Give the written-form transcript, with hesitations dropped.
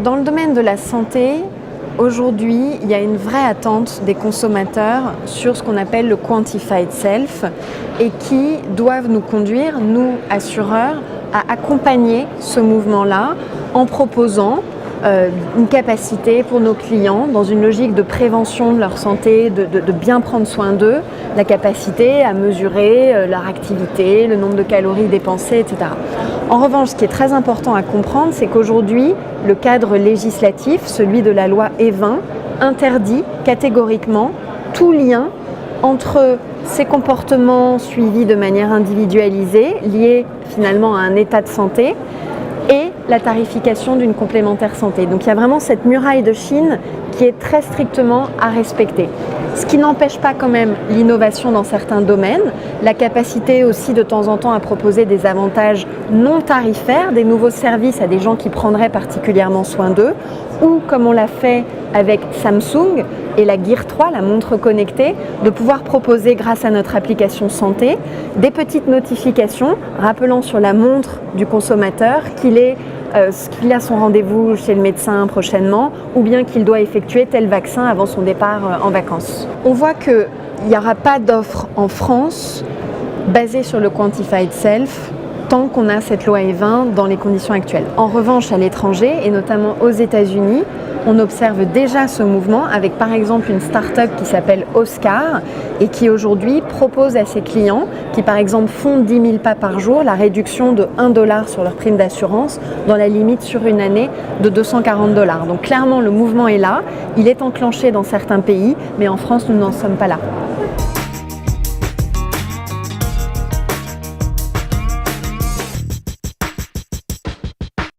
Dans le domaine de la santé, aujourd'hui, il y a une vraie attente des consommateurs sur ce qu'on appelle le quantified self et qui doivent nous conduire, nous assureurs, à accompagner ce mouvement-là en proposant une capacité pour nos clients dans une logique de prévention de leur santé, de bien prendre soin d'eux, la capacité à mesurer leur activité, le nombre de calories dépensées, etc. En revanche, ce qui est très important à comprendre, c'est qu'aujourd'hui, le cadre législatif, celui de la loi E20, interdit catégoriquement tout lien entre ces comportements suivis de manière individualisée, liés finalement à un état de santé, et la tarification d'une complémentaire santé. Donc il y a vraiment cette muraille de Chine qui est très strictement à respecter. Ce qui n'empêche pas quand même l'innovation dans certains domaines, la capacité aussi de temps en temps à proposer des avantages non tarifaires, des nouveaux services à des gens qui prendraient particulièrement soin d'eux, ou comme on l'a fait avec Samsung et la Gear 3, la montre connectée, de pouvoir proposer grâce à notre application santé des petites notifications rappelant sur la montre du consommateur qu'il a son rendez-vous chez le médecin prochainement ou bien qu'il doit effectuer tel vaccin avant son départ en vacances. On voit qu'il n'y aura pas d'offre en France basée sur le quantified self tant qu'on a cette loi E20 dans les conditions actuelles. En revanche, à l'étranger, et notamment aux États-Unis, on observe déjà ce mouvement avec par exemple une start-up qui s'appelle Oscar et qui aujourd'hui propose à ses clients qui par exemple font 10 000 pas par jour la réduction de $1 sur leur prime d'assurance dans la limite sur une année de $240. Donc clairement le mouvement est là, il est enclenché dans certains pays, mais en France nous n'en sommes pas là.